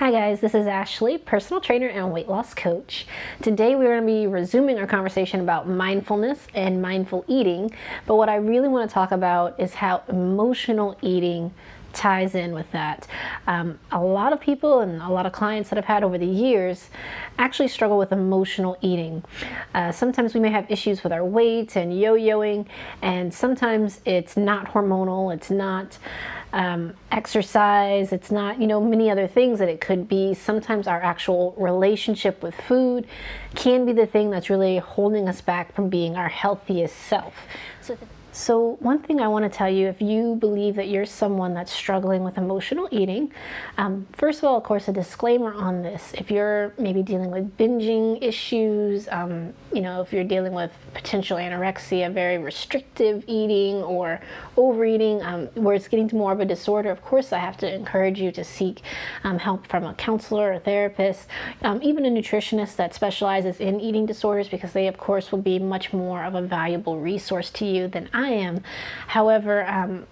Hi guys, this is Ashley, personal trainer and weight loss coach. Today we're going to be resuming our conversation about mindfulness and mindful eating, but what I really want to talk about is how emotional eating ties in with that. A lot of people and a lot of clients that I've had over the years actually struggle with emotional eating. Sometimes we may have issues with our weight and yo-yoing, and sometimes it's not hormonal, it's not exercise, it's not, many other things that it could be. Sometimes our actual relationship with food can be the thing that's really holding us back from being our healthiest self. So one thing I want to tell you, if you believe that you're someone that's struggling with emotional eating, first of all, of course, a disclaimer on this. If you're maybe dealing with binging issues, if you're dealing with potential anorexia, very restrictive eating or overeating, where it's getting to more of a disorder, of course, I have to encourage you to seek help from a counselor, a therapist, even a nutritionist that specializes in eating disorders, because they, of course, will be much more of a valuable resource to you than I am. However,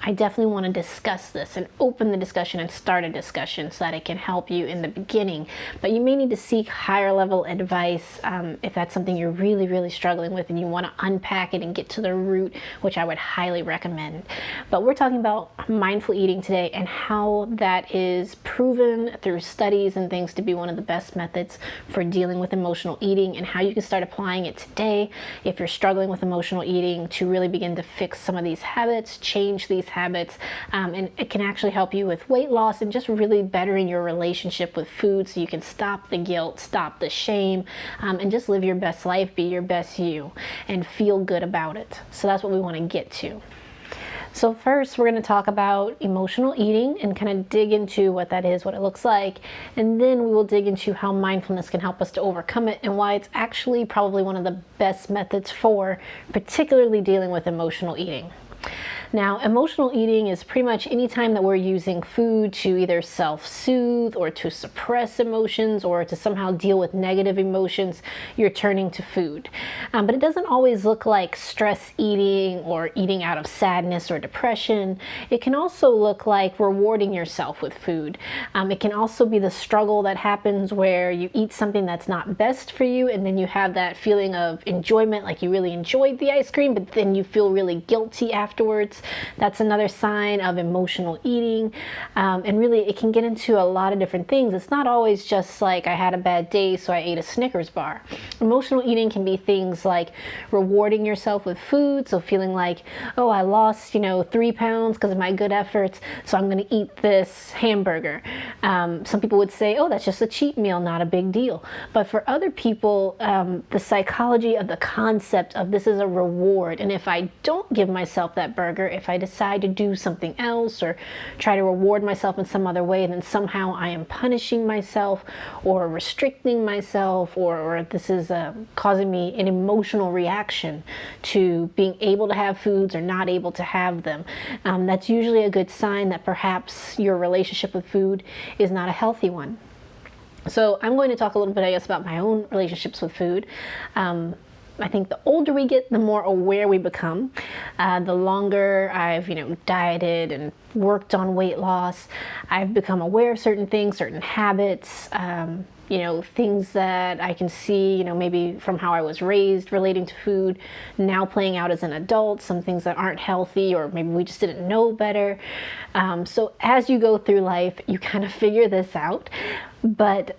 I definitely want to discuss this and open the discussion and start a discussion so that it can help you in the beginning. But you may need to seek higher level advice if that's something you're really, really struggling with and you want to unpack it and get to the root, which I would highly recommend. But we're talking about mindful eating today and how that is proven through studies and things to be one of the best methods for dealing with emotional eating, and how you can start applying it today if you're struggling with emotional eating to really begin to fix some of these habits, change these habits, and it can actually help you with weight loss and just really bettering your relationship with food so you can stop the guilt, stop the shame, and just live your best life, be your best you, and feel good about it. So that's what we want to get to. So first, we're going to talk about emotional eating and kind of dig into what that is, what it looks like, and then we will dig into how mindfulness can help us to overcome it and why it's actually probably one of the best methods for particularly dealing with emotional eating. Now, emotional eating is pretty much any time that we're using food to either self-soothe or to suppress emotions or to somehow deal with negative emotions, you're turning to food. But it doesn't always look like stress eating or eating out of sadness or depression. It can also look like rewarding yourself with food. It can also be the struggle that happens where you eat something that's not best for you, and then you have that feeling of enjoyment, like you really enjoyed the ice cream, but then you feel really guilty afterwards. That's another sign of emotional eating. And really, it can get into a lot of different things. It's not always just like I had a bad day, so I ate a Snickers bar. Emotional eating can be things like rewarding yourself with food. So feeling like, oh, I lost, 3 pounds because of my good efforts, so I'm going to eat this hamburger. Some people would say, oh, that's just a cheat meal, not a big deal. But for other people, the psychology of the concept of this is a reward. And if I don't give myself that burger, if I decide to do something else or try to reward myself in some other way, then somehow I am punishing myself or restricting myself, or this is causing me an emotional reaction to being able to have foods or not able to have them. That's usually a good sign that perhaps your relationship with food is not a healthy one. So I'm going to talk a little bit, I guess, about my own relationships with food. I think the older we get, the more aware we become. The longer I've, dieted and worked on weight loss, I've become aware of certain things, certain habits, things that I can see, maybe from how I was raised relating to food, now playing out as an adult, some things that aren't healthy, or maybe we just didn't know better. So as you go through life, you kind of figure this out, but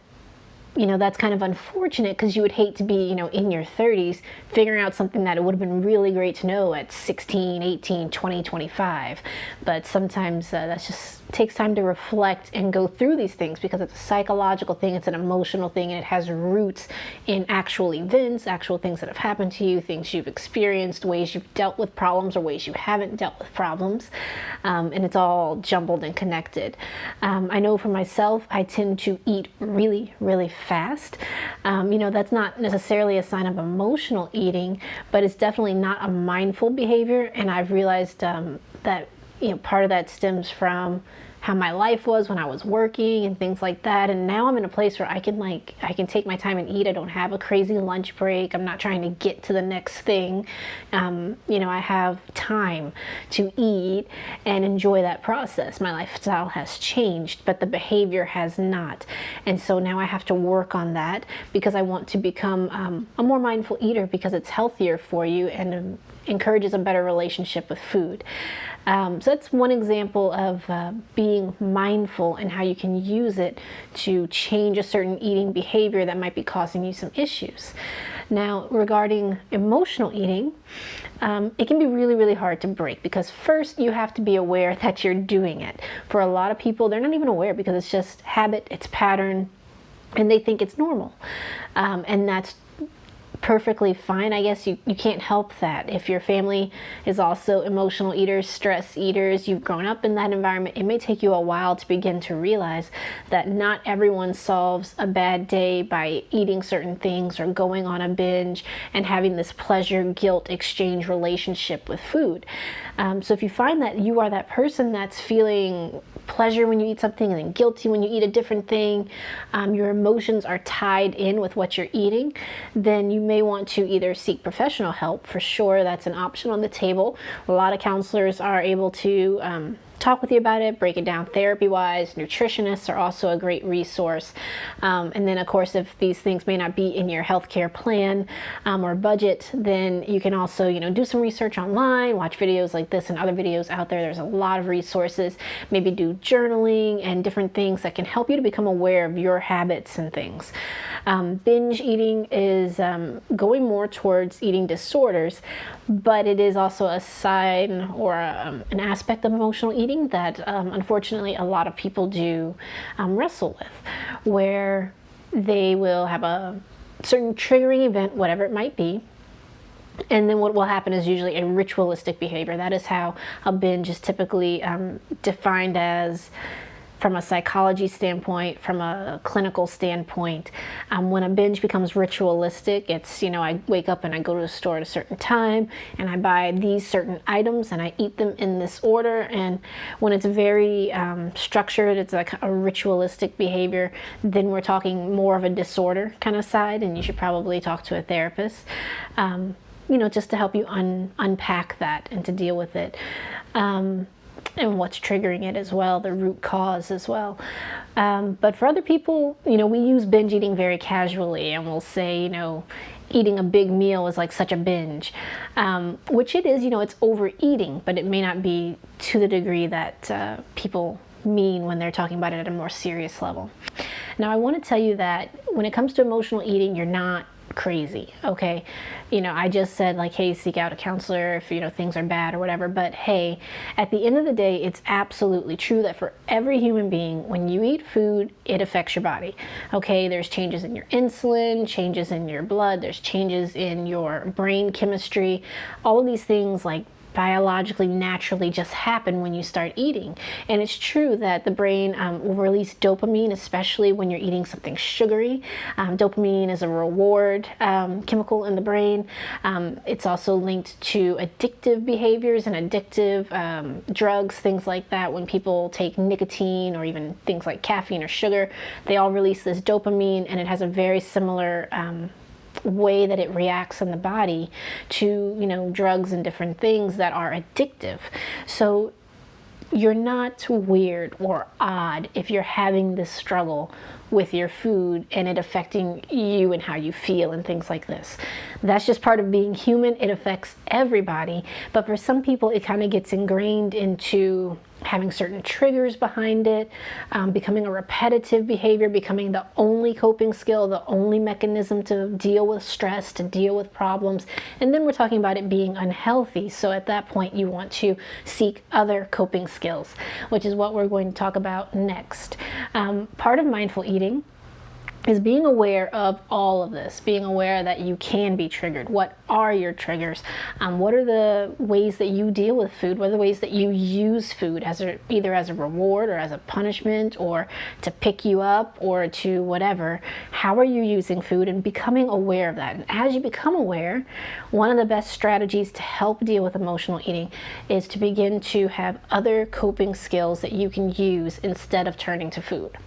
that's kind of unfortunate, because you would hate to be, in your 30s figuring out something that it would have been really great to know at 16, 18, 20, 25. But sometimes that just takes time to reflect and go through these things, because it's a psychological thing, it's an emotional thing, and it has roots in actual events, actual things that have happened to you, things you've experienced, ways you've dealt with problems or ways you haven't dealt with problems. And it's all jumbled and connected. I know for myself, I tend to eat really, really fast. That's not necessarily a sign of emotional eating, but it's definitely not a mindful behavior. And I've realized that part of that stems from how my life was when I was working and things like that. And now I'm in a place where I can take my time and eat. I don't have a crazy lunch break. I'm not trying to get to the next thing. I have time to eat and enjoy that process. My lifestyle has changed, but the behavior has not. And so now I have to work on that because I want to become a more mindful eater, because it's healthier for you and encourages a better relationship with food. So that's one example of being mindful and how you can use it to change a certain eating behavior that might be causing you some issues. Now, regarding emotional eating, it can be really, really hard to break, because first you have to be aware that you're doing it. For a lot of people, they're not even aware because it's just habit, it's pattern, and they think it's normal. And that's perfectly fine. I guess you can't help that. If your family is also emotional eaters, stress eaters, you've grown up in that environment, it may take you a while to begin to realize that not everyone solves a bad day by eating certain things or going on a binge and having this pleasure-guilt exchange relationship with food. So if you find that you are that person that's feeling pleasure when you eat something and then guilty when you eat a different thing, your emotions are tied in with what you're eating, then you may want to either seek professional help. For sure, that's an option on the table. A lot of counselors are able to talk with you about it, break it down therapy-wise. Nutritionists are also a great resource. And then, of course, if these things may not be in your healthcare plan or budget, then you can also, do some research online, watch videos like this and other videos out there. There's a lot of resources. Maybe do journaling and different things that can help you to become aware of your habits and things. Binge eating is going more towards eating disorders, but it is also a sign or an aspect of emotional eating that unfortunately a lot of people do wrestle with, where they will have a certain triggering event, whatever it might be, and then what will happen is usually a ritualistic behavior. That is how a binge is typically defined as, from a psychology standpoint, from a clinical standpoint. When a binge becomes ritualistic, it's, I wake up and I go to the store at a certain time and I buy these certain items and I eat them in this order. And when it's very structured, it's like a ritualistic behavior, then we're talking more of a disorder kind of side, and you should probably talk to a therapist, just to help you unpack that and to deal with it. And what's triggering it as well, the root cause as well. But for other people, we use binge eating very casually, and we'll say, eating a big meal is like such a binge, which it is, it's overeating, but it may not be to the degree that people mean when they're talking about it at a more serious level. Now, I want to tell you that when it comes to emotional eating, you're not crazy, okay? I just said, hey, seek out a counselor if things are bad or whatever, but hey, at the end of the day, it's absolutely true that for every human being, when you eat food, it affects your body, okay? There's changes in your insulin, changes in your blood, there's changes in your brain chemistry. All of these things biologically, naturally just happen when you start eating. And it's true that the brain will release dopamine, especially when you're eating something sugary. Dopamine is a reward chemical in the brain. It's also linked to addictive behaviors and addictive drugs, things like that. When people take nicotine or even things like caffeine or sugar, they all release this dopamine, and it has a very similar way that it reacts in the body to drugs and different things that are addictive. So you're not weird or odd if you're having this struggle with your food and it affecting you and how you feel and things like this. That's just part of being human. It affects everybody, but for some people it kind of gets ingrained into having certain triggers behind it, becoming a repetitive behavior, becoming the only coping skill, the only mechanism to deal with stress, to deal with problems. And then we're talking about it being unhealthy. So at that point, you want to seek other coping skills, which is what we're going to talk about next. Part of mindful eating is being aware of all of this, being aware that you can be triggered. What are your triggers? What are the ways that you deal with food? What are the ways that you use food either as a reward or as a punishment or to pick you up or to whatever? How are you using food, and becoming aware of that? And as you become aware, one of the best strategies to help deal with emotional eating is to begin to have other coping skills that you can use instead of turning to food.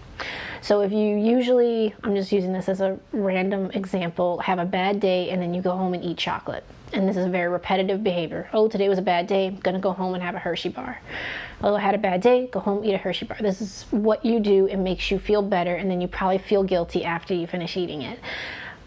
So if you usually, I'm just using this as a random example, have a bad day and then you go home and eat chocolate. And this is a very repetitive behavior. Oh, today was a bad day, I'm gonna go home and have a Hershey bar. Oh, I had a bad day, go home, eat a Hershey bar. This is what you do. It makes you feel better, and then you probably feel guilty after you finish eating it.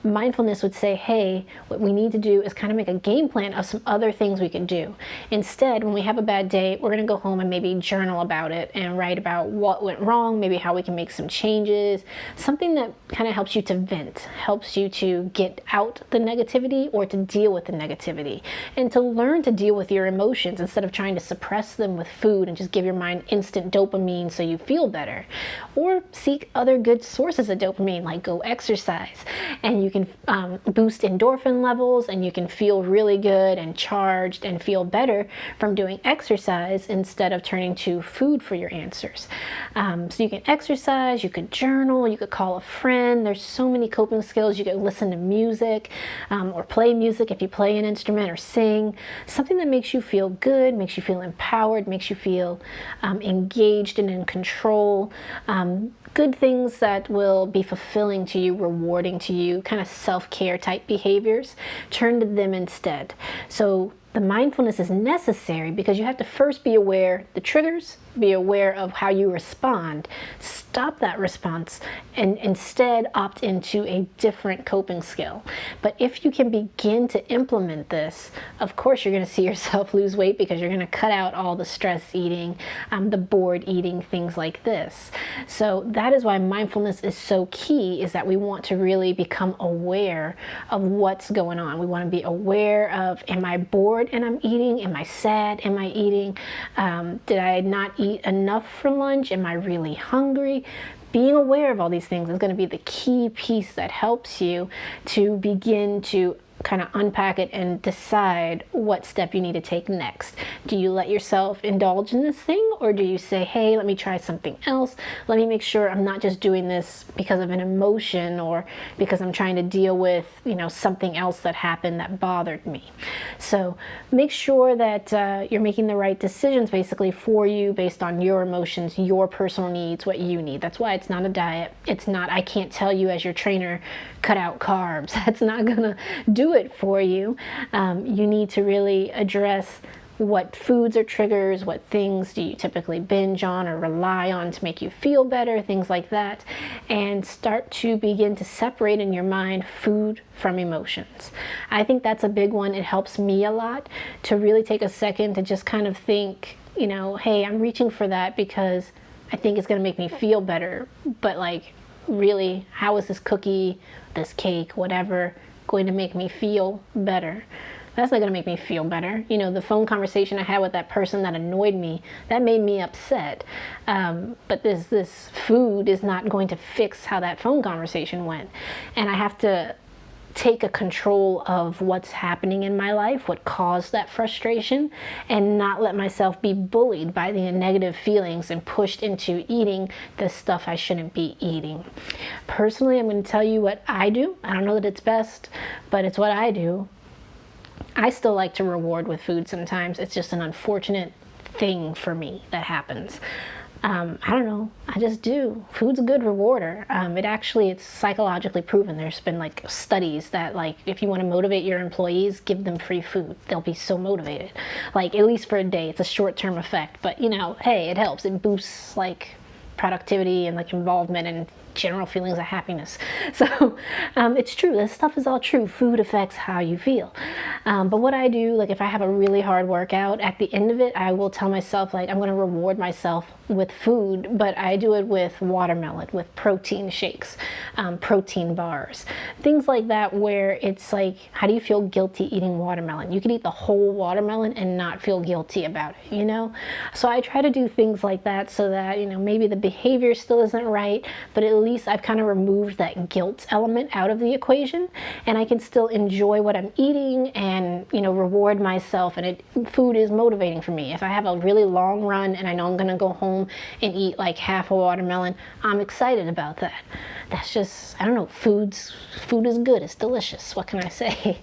Mindfulness would say, hey, what we need to do is kind of make a game plan of some other things we can do. Instead, when we have a bad day, we're going to go home and maybe journal about it and write about what went wrong, maybe how we can make some changes, something that kind of helps you to vent, helps you to get out the negativity or to deal with the negativity, and to learn to deal with your emotions instead of trying to suppress them with food and just give your mind instant dopamine so you feel better. Or seek other good sources of dopamine, like go exercise, and you can boost endorphin levels, and you can feel really good and charged and feel better from doing exercise instead of turning to food for your answers. So you can exercise, you could journal, you could call a friend. There's so many coping skills. You could listen to music or play music if you play an instrument, or sing. Something that makes you feel good, makes you feel empowered, makes you feel engaged and in control. Good things that will be fulfilling to you, rewarding to you, kind of self-care type behaviors. Turn to them instead. So the mindfulness is necessary because you have to first be aware the triggers, be aware of how you respond, stop that response, and instead opt into a different coping skill. But if you can begin to implement this, of course you're going to see yourself lose weight, because you're going to cut out all the stress eating, the bored eating, things like this. So that is why mindfulness is so key, is that we want to really become aware of what's going on. We want to be aware of, am I bored and I'm eating? Am I sad? Am I eating? Did I not eat enough for lunch? Am I really hungry? Being aware of all these things is going to be the key piece that helps you to begin to kind of unpack it and decide what step you need to take next. Do you let yourself indulge in this thing, or do you say, hey, let me try something else? Let me make sure I'm not just doing this because of an emotion or because I'm trying to deal with, something else that happened that bothered me. So make sure that you're making the right decisions basically for you based on your emotions, your personal needs, what you need. That's why it's not a diet. It's not, I can't tell you as your trainer, cut out carbs. That's not gonna do it for you. You need to really address what foods are triggers, what things do you typically binge on or rely on to make you feel better, things like that, and start to begin to separate in your mind food from emotions. I think that's a big one. It helps me a lot to really take a second to just kind of think, hey, I'm reaching for that because I think it's gonna make me feel better, but really, how is this cookie, this cake, whatever, going to make me feel better? That's not going to make me feel better. The phone conversation I had with that person that annoyed me, that made me upset. But this food is not going to fix how that phone conversation went. And I have to take a control of what's happening in my life, what caused that frustration, and not let myself be bullied by the negative feelings and pushed into eating the stuff I shouldn't be eating. Personally, I'm going to tell you what I do. I don't know that it's best, but it's what I do. I still like to reward with food sometimes. It's just an unfortunate thing for me that happens. I don't know. I just do. Food's a good rewarder. It's psychologically proven. There's been studies that if you want to motivate your employees, give them free food. They'll be so motivated. At least for a day. It's a short-term effect. But hey, it helps. It boosts productivity and involvement and general feelings of happiness. So it's true. This stuff is all true. Food affects how you feel. But what I do, if I have a really hard workout, at the end of it, I will tell myself I'm going to reward myself with food, but I do it with watermelon, with protein shakes, protein bars, things like that, where it's how do you feel guilty eating watermelon? You can eat the whole watermelon and not feel guilty about it, So I try to do things like that so that, maybe the behavior still isn't right, but at least I've kind of removed that guilt element out of the equation, and I can still enjoy what I'm eating and, you know, reward myself. And food is motivating for me. If I have a really long run and I know I'm gonna go home and eat like half a watermelon, I'm excited about that. That's just, I don't know, food is good, it's delicious, what can I say?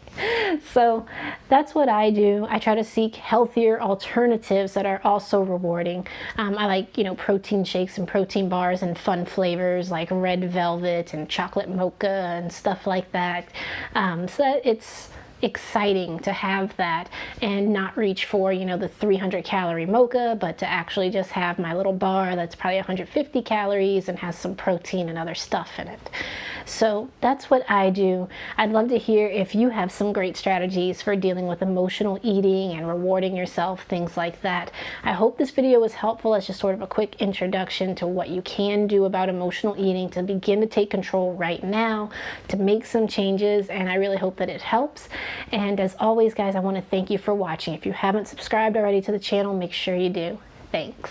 So that's what I do. I try to seek healthier alternatives that are also rewarding. I like, you know, protein shakes and protein bars and fun flavors like red velvet and chocolate mocha and stuff like that. So that it's exciting to have that and not reach for, you know, the 300 calorie mocha, but to actually just have my little bar that's probably 150 calories and has some protein and other stuff in it. So that's what I do. I'd love to hear if you have some great strategies for dealing with emotional eating and rewarding yourself, things like that. I hope this video was helpful as just sort of a quick introduction to what you can do about emotional eating to begin to take control right now, to make some changes, and I really hope that it helps. And as always, guys, I want to thank you for watching. If you haven't subscribed already to the channel, make sure you do. Thanks.